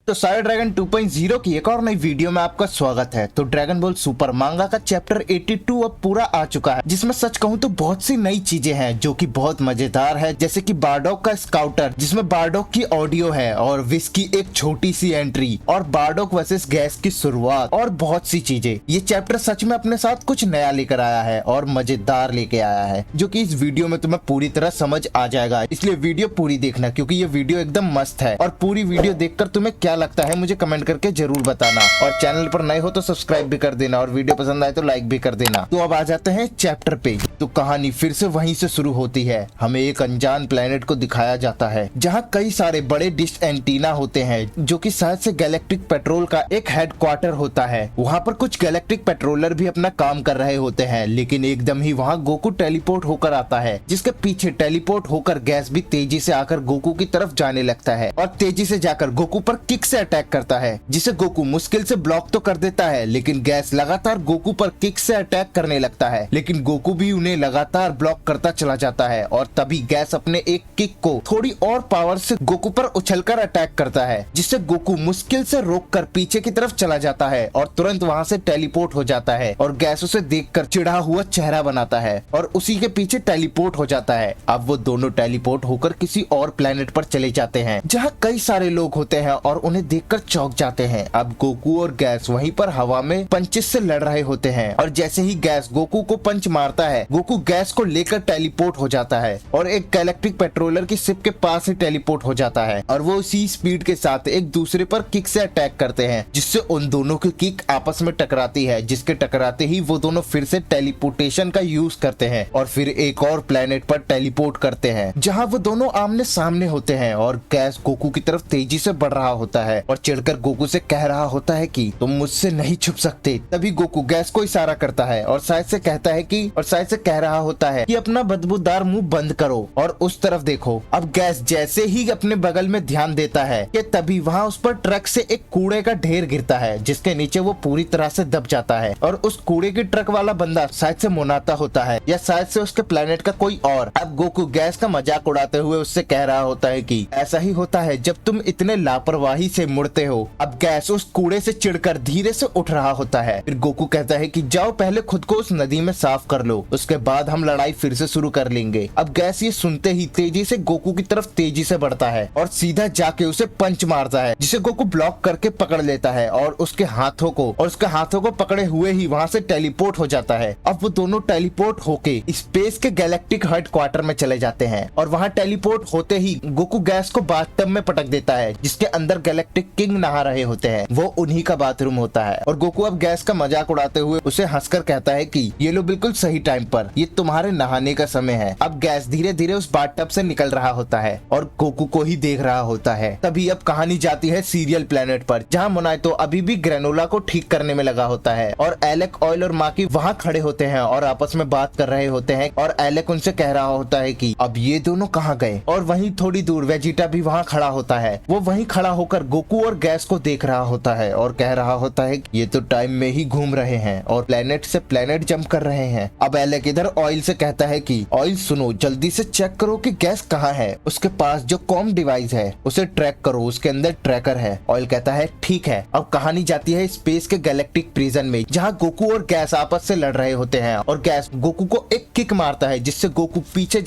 तो side dragon 2.0 की एक और नई वीडियो में आपका स्वागत है। तो ड्रैगन बॉल सुपर मांगा का चैप्टर 82 अब पूरा आ चुका है, जिसमें सच कहूँ तो बहुत सी नई चीजें हैं जो कि बहुत मजेदार है। जैसे कि बारडॉग का स्काउटर, जिसमें बारडॉग की ऑडियो है और विश की एक छोटी सी एंट्री और बारडॉग वर्सेस गैस की शुरुआत और बहुत सी चीजें। ये चैप्टर सच में अपने साथ कुछ नया लेकर आया है और मजेदार लेके आया है, जो कि इस वीडियो में तुम्हें पूरी तरह समझ आ जाएगा। इसलिए वीडियो पूरी देखना, क्योंकि ये वीडियो एकदम मस्त है। और पूरी वीडियो देखकर तुम्हें क्या लगता है मुझे कमेंट करके जरूर बताना, और चैनल पर नए हो तो सब्सक्राइब भी कर देना, और वीडियो पसंद आए तो लाइक भी कर देना। तो अब आ जाते हैं चैप्टर पे। तो कहानी फिर से वहीं से शुरू होती है। हमें एक अनजान प्लेनेट को दिखाया जाता है, जहाँ कई सारे बड़े डिश एंटीना होते हैं, जो कि शायद से गैलेक्टिक पेट्रोल का एक हेडक्वार्टर होता है। वहाँ पर कुछ गैलेक्टिक पेट्रोलर भी अपना काम कर रहे होते हैं, लेकिन एकदम ही वहाँ गोकू टेलीपोर्ट होकर आता है, जिसके पीछे टेलीपोर्ट होकर गैस भी तेजी से आकर गोकू की तरफ जाने लगता है और तेजी से जाकर गोकू पर किक से अटैक करता है, जिसे गोकू मुश्किल से ब्लॉक तो कर देता है, लेकिन गैस लगातार गोकू पर किक से अटैक करने लगता है। लेकिन गोकू भी उन्हें लगातार ब्लॉक करता चला जाता है, और तभी गैस अपने एक किक को थोड़ी और पावर से गोकू पर उछलकर अटैक करता है, जिससे गोकू मुश्किल से रोककर पीछे की तरफ चला जाता है और तुरंत वहाँ से टेलीपोर्ट हो जाता है। और गैस उसे देखकर चिढ़ा हुआ चेहरा बनाता है और उसी के पीछे टेलीपोर्ट हो जाता है। अब वो दोनों टेलीपोर्ट होकर किसी और प्लेनेट पर चले जाते हैं, जहाँ कई सारे लोग होते हैं और उन्हें देखकर चौंक जाते हैं। अब गोकू और गैस वहीं पर हवा में पंचेस से लड़ रहे होते हैं, और जैसे ही गैस गोकू को पंच मारता है, गोकू गैस को लेकर टेलीपोर्ट हो जाता है और एक गैलेक्टिक पेट्रोलर की शिप के पास ही टेलीपोर्ट हो जाता है, और वो उसी स्पीड के साथ एक दूसरे पर किक से अटैक करते हैं, जिससे उन दोनों की किक आपस में टकराती है, जिसके टकराते ही वो दोनों फिर से टेलीपोर्टेशन का यूज करते हैं और फिर एक और प्लेनेट पर टेलीपोर्ट करते हैं, जहाँ वो दोनों आमने सामने होते हैं। और गैस गोकू की तरफ तेजी से बढ़ रहा होता है और चिढ़कर गोकू से कह रहा होता है कि तुम मुझसे नहीं छुप सकते। तभी गोकू गैस को इशारा करता है और शायद से कहता है कि और शायद से कह रहा होता है कि अपना बदबूदार मुंह बंद करो और उस तरफ देखो। अब गैस जैसे ही अपने बगल में ध्यान देता है कि तभी वहाँ उस पर ट्रक से एक कूड़े का ढेर गिरता है, जिसके नीचे वो पूरी तरह से दब जाता है। और उस कूड़े के ट्रक वाला बंदा शायद से मोनाता होता है, या शायद से उसके प्लेनेट का कोई और। अब गोकू गैस का मजाक उड़ाते हुए उससे कह रहा होता है कि ऐसा ही होता है जब तुम इतने लापरवाही से मुड़ते हो। अब गैस उस कूड़े से चिढ़कर धीरे से उठ रहा होता है। फिर गोकू कहता है कि जाओ पहले खुद को उस नदी में साफ कर लो, उसके बाद हम लड़ाई फिर से शुरू कर लेंगे। अब गैस ये सुनते ही तेजी से गोकू की तरफ तेजी से बढ़ता है और सीधा जाके उसे पंच मारता है, जिसे गोकू ब्लॉक करके पकड़ लेता है और उसके हाथों को पकड़े हुए ही वहाँ से टेलीपोर्ट हो जाता है। अब वो दोनों टेलीपोर्ट होके स्पेस के गैलेक्टिक हेडक्वार्टर में चले जाते हैं, और वहाँ टेलीपोर्ट होते ही गोकू गैस को बाथटब में पटक देता है, जिसके अंदर गैलेक्टिक किंग नहा रहे होते हैं। वो उन्हीं का बाथरूम होता है, और गोकू अब गैस का मजाक उड़ाते हुए उसे हंसकर कहता है कि ये लो बिल्कुल सही टाइम पर, ये तुम्हारे नहाने का समय है। अब गैस धीरे धीरे उस बाथटब से निकल रहा होता है और गोकू को ही देख रहा होता है। तभी अब कहानी जाती है सीरियल प्लेनेट पर, जहाँ मोनातो अभी भी ग्रेनोला को ठीक करने में लगा होता है, और एलेक, ऑयल और माकी वहाँ खड़े होते हैं और आपस में बात कर रहे होते हैं। और एलेक उनसे कह रहा होता है कि अब ये दोनों कहाँ गए। और वहीं थोड़ी दूर वेजिटा भी वहाँ खड़ा होता है। वो वहीं खड़ा होकर गोकू और गैस को देख रहा होता है और कह रहा होता है कि ये तो टाइम में ही घूम रहे हैं और प्लेनेट से प्लेनेट जंप कर रहे हैं। अब एलेक इधर ऑयल से कहता है कि ऑयल सुनो, जल्दी से चेक करो कि गैस कहाँ है। उसके पास जो कॉम डिवाइस है उसे ट्रैक करो, उसके अंदर ट्रैकर है। ऑयल कहता है ठीक है। अब कहानी जाती है स्पेस के गैलेक्टिक प्रिजन में, जहाँ गोकू और गैस आपस से लड़ रहे होते हैं, और गैस गोकू को एक किक मारता है, जिससे गोकू पीछे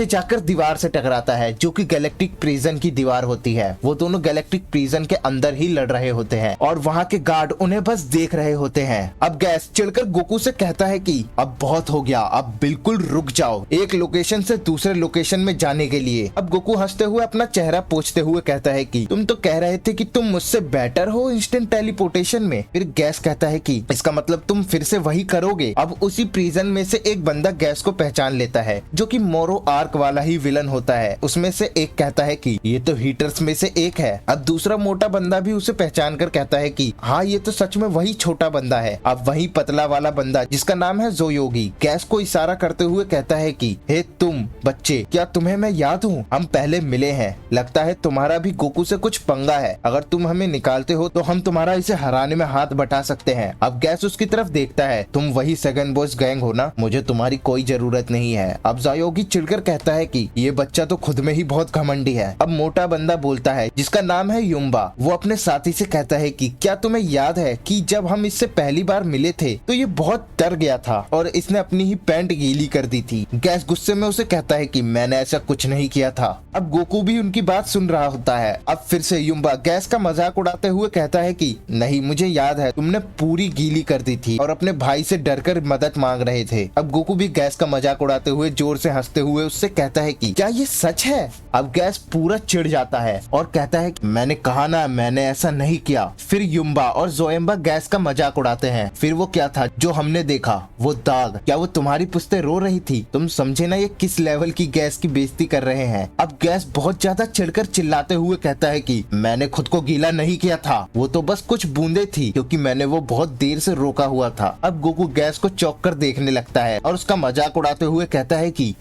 जाकर दीवार से टकराता है, जो कि गैलेक्टिक प्रिजन की दीवार होती है। वो दोनों गैलेक्टिक प्रिजन के अंदर ही लड़ रहे होते हैं और वहाँ के गार्ड उन्हें बस देख रहे होते हैं। अब गैस चिढ़कर गोकू से कहता है कि अब बहुत हो गया, अब बिल्कुल रुक जाओ एक लोकेशन से दूसरे लोकेशन में जाने के लिए। अब गोकू हंसते हुए अपना चेहरा पोंछते हुए कहता है कि तुम तो कह रहे थे कि तुम मुझसे बेटर हो इंस्टेंट टेलीपोर्टेशन में। फिर गैस कहता है कि इसका मतलब तुम फिर से वही करोगे। अब उसी प्रिजन में से एक बंदा गैस को पहचान लेता है, जो कि मोरो आर्क वाला ही विलन होता है। उसमें से एक कहता है कि ये तो हीटर्स में से एक है। अब दूसरा मोटा बंदा भी उसे पहचान कर कहता है कि हाँ ये तो सच में वही छोटा बंदा है। अब वही पतला वाला बंदा जिसका नाम है जोयोगी गैस को इशारा करते हुए कहता है कि हे तुम बच्चे, क्या तुम्हें मैं याद हूँ? हम पहले मिले हैं, लगता है तुम्हारा भी गोकू से कुछ पंगा है। अगर तुम हमें निकालते हो तो हम तुम्हारा इसे हराने में हाथ बटा सकते हैं। अब गैस उसकी तरफ देखता है, तुम वही सेकंड बॉयज गैंग हो ना, मुझे तुम्हारी कोई जरूरत नहीं है। अब जोयोगी चिढ़कर कहता है कि ये बच्चा तो खुद में ही बहुत घमंडी है। अब मोटा बंदा बोलता है जिसका नाम है युम्बा वो अपने साथी से कहता है कि क्या तुम्हें याद है कि जब हम इससे पहली बार मिले थे तो ये बहुत डर गया था और इसने अपनी ही पैंट गीली कर दी थी। गैस गुस्से में उसे कहता है कि मैंने ऐसा कुछ नहीं किया था। अब गोकू भी उनकी बात सुन रहा होता है। अब फिर से युम्बा गैस का मजाक उड़ाते हुए कहता है कि नहीं, मुझे याद है तुमने पूरी गीली कर दी थी और अपने भाई से डरकर मदद मांग रहे थे। अब गोकू भी गैस का मजाक उड़ाते हुए जोर से हंसते हुए उससे कहता है कि क्या ये सच है? अब गैस पूरा चिढ़ जाता है और कहता है कि मैंने कहा ना, मैंने ऐसा नहीं किया। फिर युम्बा और जोएम्बा गैस का मजाक उड़ाते हैं। फिर वो क्या था जो हमने देखा, वो दाग, क्या वो तुम्हारी पुश्तें रो रही थी? तुम समझे ना ये किस लेवल की गैस की बेइज्जती कर रहे हैं। अब गैस बहुत ज्यादा चिढ़कर चिल्लाते हुए कहता है कि मैंने खुद को गीला नहीं किया था, वो तो बस कुछ बूंदे थी क्योंकि मैंने वो बहुत देर से रोका हुआ था। अब गोकू गैस को चौंक कर देखने लगता है और उसका मजाक उड़ाते हुए कहता है कि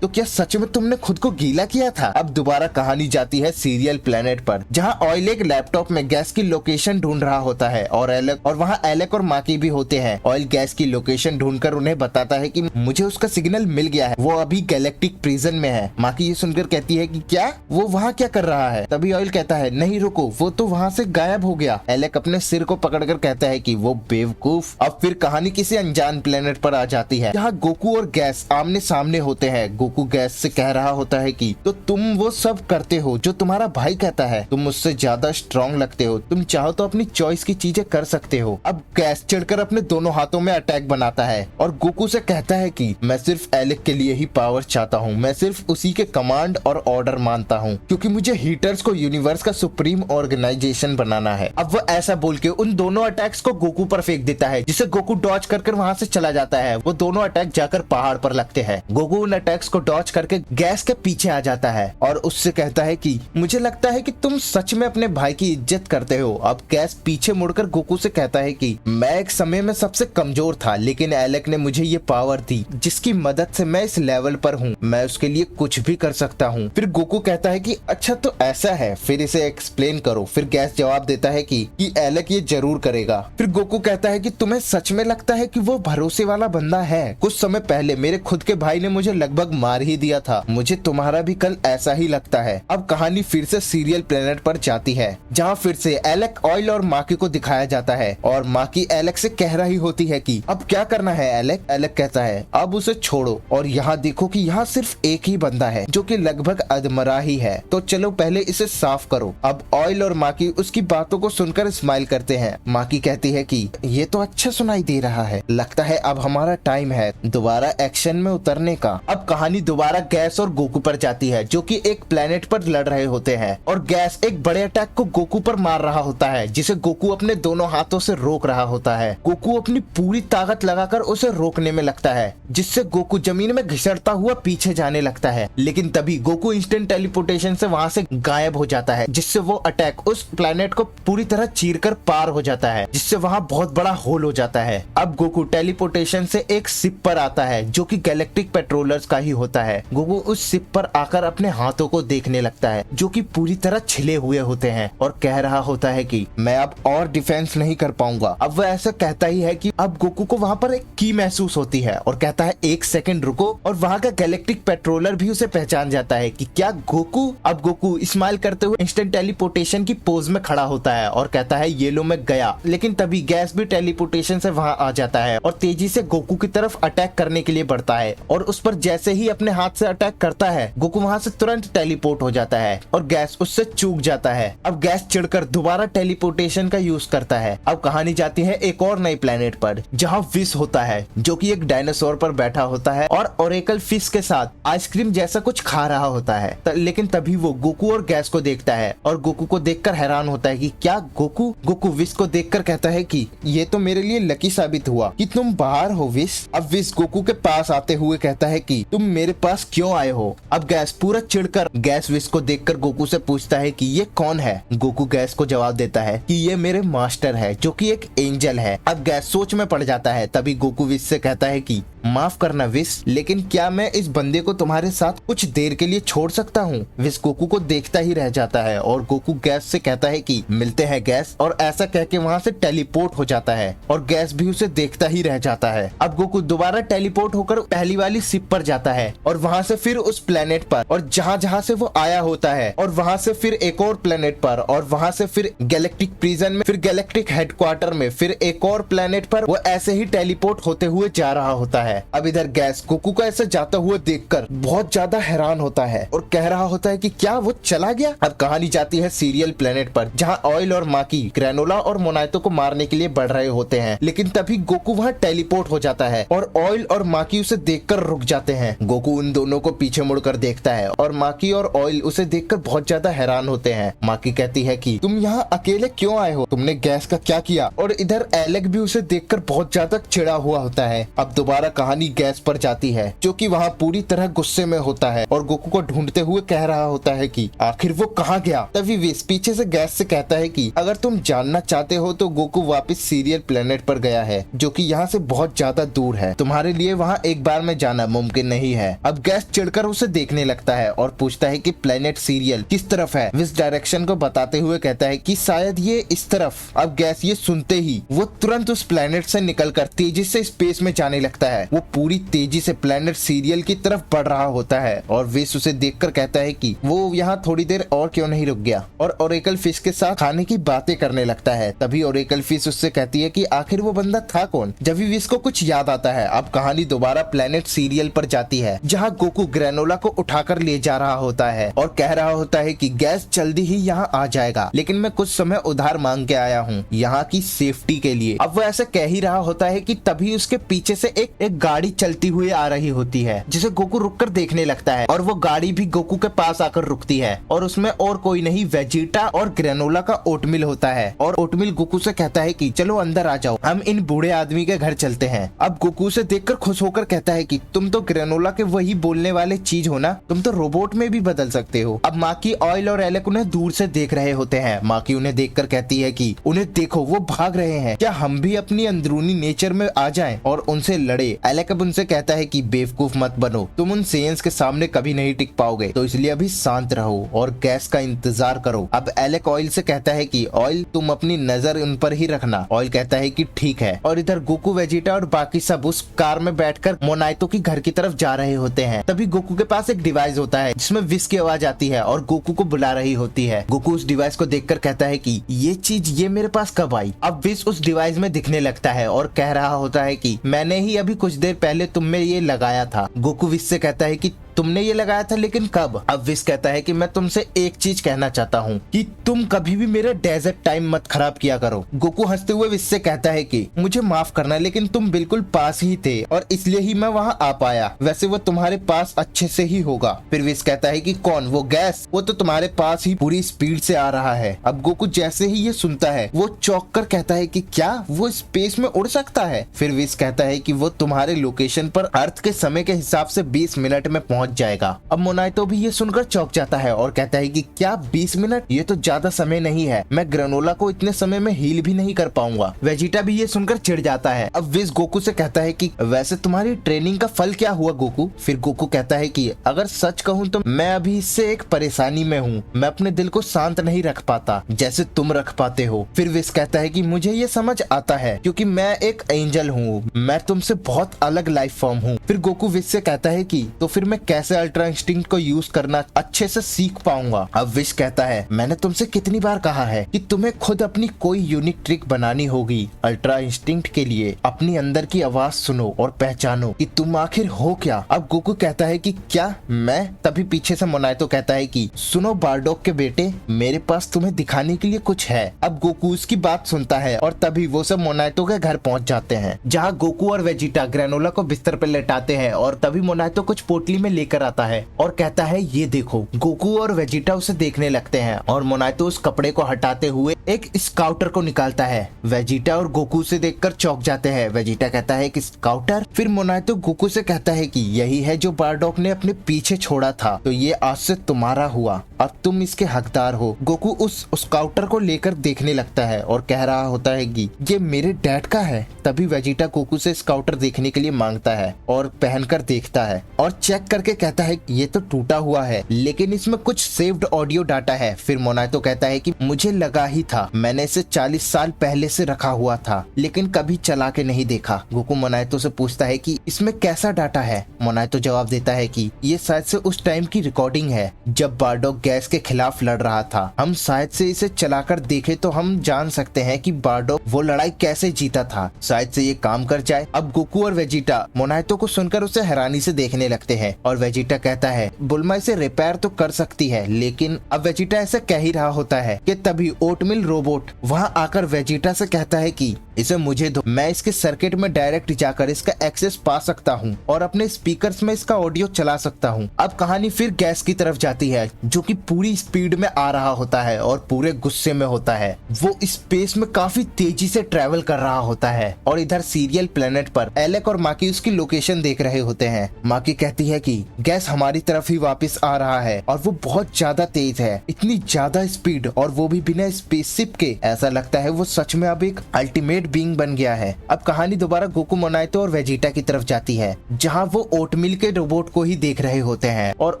तो क्या सच में तुमने खुद को गीला किया था? अब दोबारा कहानी जाती है सीरियल प्लेनेट पर, जहां ऑयल एक लैपटॉप में गैस की लोकेशन ढूंढ रहा होता है और वहां एलेक और माकी भी होते हैं। ऑयल गैस की लोकेशन ढूंढकर उन्हें बताता है कि मुझे उसका सिग्नल मिल गया है, वो अभी गैलेक्टिक प्रिजन में है। माकी ये सुनकर कहती है कि क्या, वो वहाँ क्या कर रहा है? तभी ऑयल कहता है नहीं रुको, वो तो वहाँ से गायब हो गया। एलेक अपने सिर को पकड़कर कहता है कि वो बेवकूफ। अब फिर कहानी किसी अनजान प्लेनेट पर आ जाती है, जहाँ गोकू और गैस आमने सामने होते हैं। गोकू गैस से कह रहा होता है कि तो तुम वो सब करते हो जो तुम्हारा भाई कहता है, तुम मुझसे ज्यादा स्ट्रॉन्ग लगते हो, तुम चाहो तो अपनी चॉइस की चीजें कर सकते हो। अब गैस चिढ़कर अपने दोनों हाथों में अटैक बनाता है और गोकू से कहता है कि मैं सिर्फ एलेक के लिए ही पावर चाहता हूँ, मैं सिर्फ उसी के कमांड और ऑर्डर मानता हूँ क्योंकि मुझे हीटर्स को यूनिवर्स का सुप्रीम ऑर्गेनाइजेशन बनाना है। अब वो ऐसा बोल के उन दोनों अटैक्स को गोकू पर फेंक देता है, जिसे गोकू डॉज कर वहाँ से चला जाता है। वो दोनों अटैक जाकर पहाड़ पर लगते हैं। गोकू उन अटैक्स को डॉज करके गैस के पीछे आ जाता है और उससे कहता है कि मुझे लगता है कि तुम सच में अपने भाई की इज्जत करते हो। अब गैस पीछे मुड़कर गोकू से कहता है कि मैं एक समय में सबसे कमजोर था, लेकिन एलेक ने मुझे ये पावर दी जिसकी मदद से मैं इस लेवल पर हूँ, मैं उसके लिए कुछ भी कर सकता हूँ। फिर गोकू कहता है कि अच्छा तो ऐसा है, फिर इसे एक्सप्लेन करो। फिर गैस जवाब देता है कि एलेक ये जरूर करेगा। फिर गोकू कहता है कि तुम्हें सच में लगता है कि वो भरोसे वाला बंदा है? कुछ समय पहले मेरे खुद के भाई ने मुझे लगभग मार ही दिया था, मुझे तुम्हारा भी कल ऐसा ही लगता है। अब कहानी फिर से सीरियल प्लेनेट पर जाती है, जहाँ फिर से एलेक, ऑयल और माकी को दिखाया जाता है और माकी एलेक से कह रही होती है कि अब क्या करना है एलेक? एलेक कहता है अब उसे छोड़ो और यहाँ देखो कि यहाँ सिर्फ एक ही बंदा है जो कि लगभग अधमरा ही है, तो चलो पहले इसे साफ करो। अब ऑयल और माकी उसकी बातों को सुनकर स्माइल करते हैं। माकी कहती है कि ये तो अच्छा सुनाई दे रहा है, लगता है अब हमारा टाइम है दोबारा एक्शन में उतरने का। अब कहानी दोबारा गैस और गोकू पर जाती है, जो कि एक प्लेनेट पर लड़ रहे होते हैं और गैस एक बड़े अटैक को गोकू पर मार रहा होता है, जिसे गोकू अपने दोनों हाथों से रोक रहा होता है। गोकू अपनी पूरी ताकत लगाकर उसे रोकने में लगता है, जिससे गोकू जमीन में घिसटता हुआ पीछे जाने लगता है, लेकिन तभी गोकू इंस्टेंट टेलीपोर्टेशन से वहाँ से गायब हो जाता है, जिससे वो अटैक उस प्लेनेट को पूरी तरह चीरकर पार हो जाता है, जिससे वहाँ बहुत बड़ा होल हो जाता है। अब गोकू टेलीपोर्टेशन से एक शिप पर आता है, जो कि गैलेक्टिक पेट्रोलर्स का ही होता है। गोकू उस शिप पर आकर अपने हाथों को देखने लगता है, जो कि पूरी तरह छिले हुए होते हैं, और कह रहा होता है कि मैं अब और डिफेंस नहीं कर पाऊंगा। अब वह ऐसा कहता ही है कि अब गोकू को वहाँ पर एक की महसूस होती है और कहता है एक सेकंड रुको, और वहाँ का गैलेक्टिक पेट्रोलर भी उसे पहचान जाता है कि क्या गोकू। अब गोकू स्माइल करते हुए इंस्टेंट टेलीपोर्टेशन की पोज में खड़ा होता है और कहता है ये लो मैं गया, लेकिन तभी गैस भी टेलीपोर्टेशन से वहाँ आ जाता है और तेजी से गोकू की तरफ अटैक करने के लिए बढ़ता है, और उस पर जैसे ही अपने हाथ से अटैक करता है गोकू वहाँ से तुरंत टेलीपोर्ट हो जाता है और गैस उससे चूक जाता है। अब गैस चिढ़कर दोबारा टेलीपोर्टेशन का यूज करता है। अब कहानी जाती है एक और नई प्लेनेट पर, जहाँ विश होता है, जो कि एक डायनासोर पर बैठा होता है और ओरेकल फिश के साथ आइसक्रीम जैसा कुछ खा रहा होता है। लेकिन तभी वो गोकू और गैस को देखता है और गोकू को देखकर हैरान होता है कि क्या गोकू। गोकू विश को देखकर कहता है कि ये तो मेरे लिए लकी साबित हुआ कि तुम बाहर हो विश। अब विश गोकू के पास आते हुए कहता है कि तुम मेरे पास क्यों आए हो। अब गैस पूरा चिढ़कर गैस विश को देखकर गोकू से पूछता है कि ये कौन है। गोकू गैस को जवाब देता है कि ये मेरे मास्टर है, जो कि एक एंजल है। अब गैस सोच में पड़ जाता है। तभी गोकू विश से कहता है कि माफ करना विस, लेकिन क्या मैं इस बंदे को तुम्हारे साथ कुछ देर के लिए छोड़ सकता हूँ? विस गोकू को देखता ही रह जाता है और गोकू गैस से कहता है कि मिलते हैं गैस, और ऐसा कह के वहाँ से टेलीपोर्ट हो जाता है और गैस भी उसे देखता ही रह जाता है। अब गोकू दोबारा टेलीपोर्ट होकर पहली वाली शिप पर जाता है और वहाँ से फिर उस प्लेनेट पर, और जहाँ से वो आया होता है, और वहाँ से फिर एक और प्लेनेट पर, और वहाँ से फिर गैलेक्टिक प्रिजन में, फिर गैलेक्टिक हेडक्वार्टर में, फिर एक और प्लेनेट पर वो ऐसे ही टेलीपोर्ट होते हुए जा रहा होता है। अब इधर गैस गोकू को ऐसे जाता हुआ देखकर बहुत ज्यादा हैरान होता है और कह रहा होता है कि क्या वो चला गया? अब कहानी जाती है सीरियल प्लेनेट पर, जहाँ ऑयल और माकी ग्रेनोला और मोनाइतो को मारने के लिए बढ़ रहे होते हैं, लेकिन तभी गोकू वहाँ टेलीपोर्ट हो जाता है और ऑयल और माकी उसे देखकर रुक जाते हैं। गोकू उन दोनों को पीछे मुड़कर देखता है और माकी और ऑयल उसे देखकर बहुत ज्यादा हैरान होते हैं। माकी कहती है कि तुम यहाँ अकेले क्यों आए हो? तुमने गैस का क्या किया? और इधर एलेक भी उसे देखकर बहुत ज्यादा चिढ़ा हुआ होता है। अब दोबारा कहानी गैस पर जाती है, जो कि वहाँ पूरी तरह गुस्से में होता है और गोकू को ढूंढते हुए कह रहा होता है कि आखिर वो कहाँ गया? तभी विस पीछे से गैस से कहता है कि अगर तुम जानना चाहते हो तो गोकू वापस सीरियल प्लेनेट पर गया है, जो कि यहाँ से बहुत ज्यादा दूर है। तुम्हारे लिए वहाँ एक बार में जाना मुमकिन नहीं है। अब गैस चिढ़कर उसे देखने लगता है और पूछता है कि प्लेनेट सीरियल किस तरफ है? विस डायरेक्शन को बताते हुए कहता है कि शायद ये इस तरफ। अब गैस ये सुनते ही वो तुरंत उस प्लेनेट से निकलकर तेजी से स्पेस में जाने लगता है। वो पूरी तेजी से प्लेनेट सीरियल की तरफ बढ़ रहा होता है और विस उसे देखकर कहता है कि वो यहाँ थोड़ी देर और क्यों नहीं रुक गया, और ओरेकल फिश के साथ खाने की बातें करने लगता है। तभी ओरेकल फिश उससे कहती है कि आखिर वो बंदा था कौन? जब भी विस को कुछ याद आता है, अब कहानी दोबारा प्लेनेट सीरियल पर जाती है, जहाँ गोकू ग्रेनोला को उठाकर ले जा रहा होता है और कह रहा होता है कि गैस जल्दी ही यहाँ आ जाएगा, लेकिन मैं कुछ समय उधार मांग के आया हूँ यहाँ की सेफ्टी के लिए। अब वो ऐसा कह ही रहा होता है कि तभी उसके पीछे से एक गाड़ी चलती हुई आ रही होती है, जिसे गोकू रुककर देखने लगता है और वो गाड़ी भी गोकू के पास आकर रुकती है और उसमें और कोई नहीं वेजिटा और ग्रेनोला का ओटमिल होता है। और ओटमिल गोकू से कहता है कि चलो अंदर आ जाओ, हम इन बूढ़े आदमी के घर चलते हैं। अब गोकू से देखकर खुश होकर कहता है कि तुम तो ग्रेनोला के वही बोलने वाले चीज हो ना, तुम तो रोबोट में भी बदल सकते हो। अब माकी, ऑयल और एलेक उन्हें दूर से देख रहे होते हैं। माकी उन्हें देखकर कहती है कि उन्हें देखो, वो भाग रहे हैं, क्या हम भी अपनी अंदरूनी नेचर में आ जाएं और उनसे लड़े? एलेक अब उनसे कहता है कि बेवकूफ मत बनो, तुम उन सेयंस के सामने कभी नहीं टिक पाओगे, तो इसलिए अभी शांत रहो और गैस का इंतजार करो। अब एलेक ऑयल से कहता है कि ऑयल तुम अपनी नजर उन पर ही रखना। ऑयल कहता है कि ठीक है। और इधर गोकू, वेजिटा और बाकी सब उस कार में बैठकर मोनाइतो की घर की तरफ जा रहे होते हैं। तभी गोकू के पास एक डिवाइस होता है जिसमें विस की आवाज आती है और गोकू को बुला रही होती है। गोकू उस डिवाइस को देखकर कहता है कि ये चीज ये मेरे पास कब आई? अब विस उस डिवाइस में दिखने लगता है और कह रहा होता है कि मैंने ही अभी कुछ देर पहले तुम में ये लगाया था। गोकू विस से कहता है कि तुमने ये लगाया था, लेकिन कब? अब विस कहता है कि मैं तुमसे एक चीज कहना चाहता हूँ कि तुम कभी भी मेरा डेजर्ट टाइम मत खराब किया करो। गोकू हंसते हुए विस से कहता है कि मुझे माफ करना, लेकिन तुम बिल्कुल पास ही थे और इसलिए ही मैं वहाँ आ पाया। वैसे वो तुम्हारे पास अच्छे से ही होगा। फिर विस कहता है कि कौन? वो गैस? वो तो तुम्हारे पास ही पूरी स्पीड से आ रहा है। अब गोकू जैसे ही ये सुनता है, वो चौंक कर कहता है कि क्या वो स्पेस में उड़ सकता है? फिर विस कहता है कि वो तुम्हारे लोकेशन पर अर्थ के समय के हिसाब से 20 मिनट में पहुंच जाएगा। अब मोनाइतो भी ये सुनकर चौंक जाता है और कहता है कि क्या 20 मिनट? ये तो ज्यादा समय नहीं है, मैं ग्रेनोला को इतने समय में हील भी नहीं कर पाऊंगा। वेजिटा भी ये सुनकर चिढ़ जाता है। अब विस गोकू से कहता है कि वैसे तुम्हारी ट्रेनिंग का फल क्या हुआ गोकू? फिर गोकू कहता है कि अगर सच कहूँ तो मैं अभी इससे एक परेशानी में हूँ, मैं अपने दिल को शांत नहीं रख पाता जैसे तुम रख पाते हो। फिर विस कहता है कि मुझे ये समझ आता है क्योंकि मैं एक एंजल हूँ, मैं तुमसे बहुत अलग लाइफ फॉर्म हूँ। फिर गोकू विस से कहता है कि तो फिर मैं कैसे अल्ट्रा इंस्टिंक्ट को यूज करना अच्छे से सीख पाऊंगा? अब विश कहता है मैंने तुमसे कितनी बार कहा है कि तुम्हें खुद अपनी कोई यूनिक ट्रिक बनानी होगी अल्ट्रा इंस्टिंक्ट के लिए। अपनी अंदर की आवाज सुनो और पहचानो कि तुम आखिर हो क्या। अब गोकू कहता है कि क्या मैं? तभी पीछे से मोनाइतो कहता है कि सुनो बारडॉग के बेटे, मेरे पास तुम्हें दिखाने के लिए कुछ है। अब गोकू उसकी बात सुनता है और तभी वो सब मोनाइतो के घर पहुंच जाते हैं, जहाँ गोकू और वेजिटा ग्रेनोला को बिस्तर पर लेटाते हैं। और तभी मोनाइतो कुछ पोटली में लेकर आता है और कहता है ये देखो। गोकू और वेजिटा उसे देखने लगते हैं और मोनाइतो उस कपड़े को हटाते हुए एक स्काउटर को निकालता है। वेजिटा और गोकू से देखकर चौंक जाते हैं। वेजिटा कहता है कि स्काउटर? फिर मोनाइतो गोकू से कहता है कि यही है जो बारडॉग ने अपने पीछे छोड़ा था, तो ये आज से तुम्हारा हुआ। अब तुम इसके हकदार हो। गोकू उस स्काउटर को लेकर देखने लगता है और कह रहा होता है कि ये मेरे डैड का है। तभी वेजिटा गोकू से स्काउटर देखने के लिए मांगता है और पहनकर देखता है और चेक करके कहता है ये तो टूटा हुआ है, लेकिन इसमें कुछ सेव्ड ऑडियो डाटा है। फिर मोनातो कहता है कि मुझे लगा ही था, मैंने इसे 40 साल पहले से रखा हुआ था, लेकिन कभी चला के नहीं देखा। गोकू मोनातो से पूछता है कि इसमें कैसा डाटा है। मोनातो जवाब देता है कि ये शायद से उस टाइम की रिकॉर्डिंग है जब बारडॉग गैस के खिलाफ लड़ रहा था। हम शायद से इसे चलाकर देखे तो हम जान सकते हैं कि बारडॉग वो लड़ाई कैसे जीता था। शायद से ये काम कर जाए। अब गोकू और वेजिटा मोनातो को सुनकर उसे हैरानी से देखने लगते हैं और वेजिटा कहता है बुल्मा इसे रिपेयर तो कर सकती है, लेकिन अब वेजिटा ऐसा कह ही रहा होता है कि तभी ओटमिल रोबोट वहाँ आकर वेजिटा से कहता है कि इसे मुझे दो, मैं इसके सर्किट में डायरेक्ट जाकर इसका एक्सेस पा सकता हूँ और अपने स्पीकर्स में इसका ऑडियो चला सकता हूँ। अब कहानी फिर गैस की तरफ जाती है जो कि पूरी स्पीड में आ रहा होता है और पूरे गुस्से में होता है। वो स्पेस में काफी तेजी से ट्रेवल कर रहा होता है और इधर सीरियल प्लेनेट पर एलेक और माकी उसकी लोकेशन देख रहे होते हैं। माकी कहती है कि गैस हमारी तरफ ही वापस आ रहा है और वो बहुत ज्यादा तेज है, इतनी ज्यादा स्पीड और वो भी बिना स्पेसशिप के। ऐसा लगता है वो सच में अब एक अल्टीमेट बीइंग बन गया है। अब कहानी दोबारा गोकू मोनातो और वेजिटा की तरफ जाती है जहाँ वो ओटमिल के रोबोट को ही देख रहे होते हैं और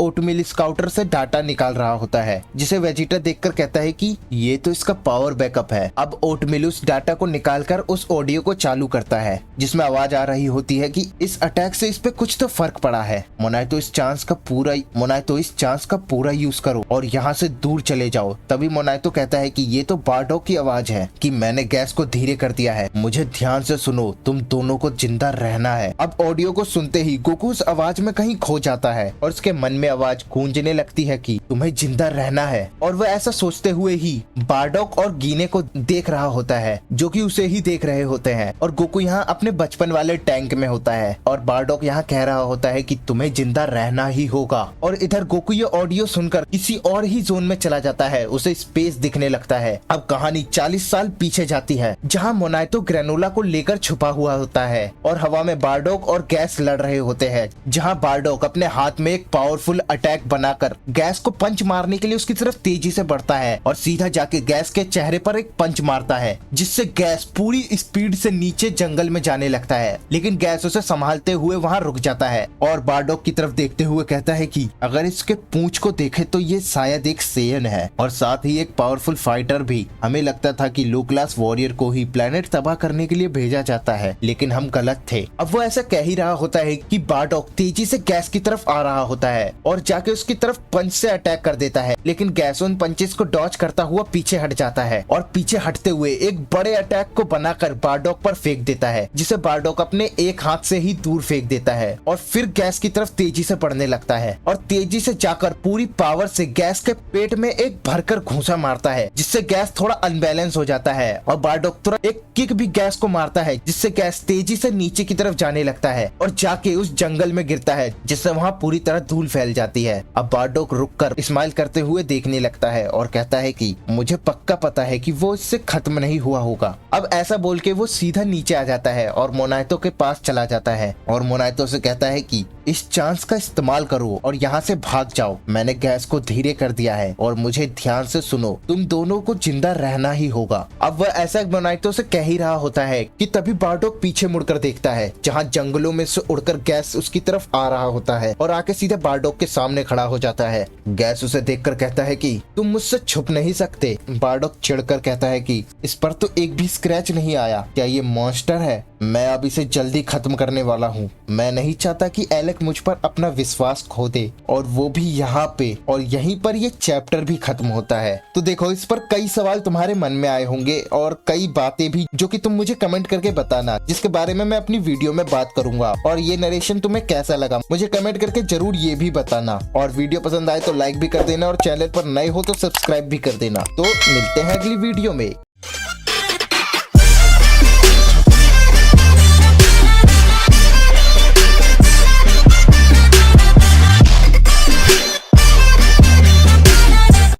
ओटमिल स्काउटर से डाटा निकाल रहा होता है, जिसे वेजिटा देखकर कहता है कि ये तो इसका पावर बैकअप है। अब ओटमिल उस डाटा को निकालकर उस ऑडियो को चालू करता है जिसमें आवाज आ रही होती है कि इस अटैक से इस पे कुछ तो फर्क पड़ा है। मोनातो इस चांस का पूरा यूज करो और यहाँ से दूर चले जाओ। तभी मोनातो कहता है कि ये तो बारडॉग की आवाज है कि मैंने गैस को धीरे कर दिया है, मुझे ध्यान से सुनो, तुम दोनों को जिंदा रहना है। अब ऑडियो को सुनते ही गोकू उस आवाज में कहीं खो जाता है और उसके मन में आवाज गूंजने लगती है कि तुम्हें जिंदा रहना है। और वह ऐसा सोचते हुए ही बारडॉग और गीने को देख रहा होता है जो कि उसे ही देख रहे होते हैं और गोकू यहाँ अपने बचपन वाले टैंक में होता है और बारडॉग यहाँ कह रहा होता है कि तुम्हें जिंदा रहना ही होगा। और इधर गोकू ये ऑडियो सुनकर किसी और ही जोन में चला जाता है, उसे स्पेस दिखने लगता है। अब कहानी 40 साल पीछे जाती है जहाँ मोनातो ग्रेनोला को लेकर छुपा हुआ होता है और हवा में बारडॉग और गैस लड़ रहे होते हैं, जहाँ बारडॉग अपने हाथ में एक पावरफुल अटैक बनाकर गैस को पंच मारने के लिए उसकी तरफ तेजी से बढ़ता है और सीधा जाके गैस के चेहरे पर एक पंच मारता है जिससे गैस पूरी स्पीड से नीचे जंगल में जाने लगता है। लेकिन गैस उसे संभालते हुए वहाँ रुक जाता है और बारडॉग की तरफ देखते हुए कहता है कि अगर इसके पूंछ को देखे तो ये शायद एक सेयन है और साथ ही एक पावरफुल फाइटर भी। हमें लगता था कि लो क्लास वॉरियर को ही प्लेनेट तबाह करने के लिए भेजा जाता है, लेकिन हम गलत थे। अब वो ऐसा कह ही रहा होता है कि बारडॉग तेजी से गैस की तरफ आ रहा होता है और जाके उसकी तरफ पंच से अटैक कर देता है, लेकिन गैस उन पंचेस को डॉज करता हुआ पीछे हट जाता है और पीछे हटते हुए एक बड़े अटैक को बनाकर बारडॉग पर फेंक देता है, जिसे बारडॉग अपने एक हाथ से ही दूर फेंक देता है और फिर गैस की तरफ तेजी से बढ़ने लगता है और तेजी से जाकर पूरी पावर से गैस के पेट में एक भरकर घूंसा मारता है, जिससे गैस थोड़ा अनबैलेंस हो जाता है और बारडॉग तुरंत एक किक भी गैस को मारता है, जिससे गैस तेजी से नीचे की तरफ जाने लगता है और जाके उस जंगल में गिरता है, जिससे वहाँ पूरी तरह धूल फैल जाती है। अब बारडॉग रुककर स्माइल करते हुए देखने लगता है और कहता है कि मुझे पक्का पता है कि वो इससे खत्म नहीं हुआ होगा। अब ऐसा बोल के वो सीधा नीचे आ जाता है और मोनातो के पास चला जाता है और मोनातो से कहता है कि इस चांस का इस्तेमाल करो और यहाँ से भाग जाओ। मैंने गैस को धीरे कर दिया है और मुझे ध्यान से सुनो, तुम दोनों को जिंदा रहना ही होगा। अब वह ऐसा मोनातो से कह ही रहा होता है कि तभी बारडॉग पीछे मुड़कर देखता है जहाँ जंगलों में से उड़कर गैस उसकी तरफ आ रहा होता है और आके सीधे बारडॉग के सामने खड़ा हो जाता है। गैस उसे देखकर कहता है कि तुम मुझसे छुप नहीं सकते। बारडॉग चिढ़कर कहता है कि इस पर तो एक भी स्क्रैच नहीं आया, क्या ये मॉन्स्टर है? मैं अब इसे जल्दी खत्म करने वाला हूँ। मैं नहीं चाहता कि एलेक मुझ पर अपना विश्वास खो दे और वो भी यहाँ पे, और यहीं पर ये चैप्टर भी खत्म होता है। तो देखो, इस पर कई सवाल तुम्हारे मन में आए होंगे और कई बातें भी जो कि तुम मुझे कमेंट करके बताना, जिसके बारे में मैं अपनी वीडियो में बात करूंगा। और ये नरेशन तुम्हें कैसा लगा मुझे कमेंट करके जरूर ये भी बताना। और वीडियो पसंद आए तो लाइक भी कर देना और चैनल पर नए हो तो सब्सक्राइब भी कर देना। तो मिलते हैं अगली वीडियो में।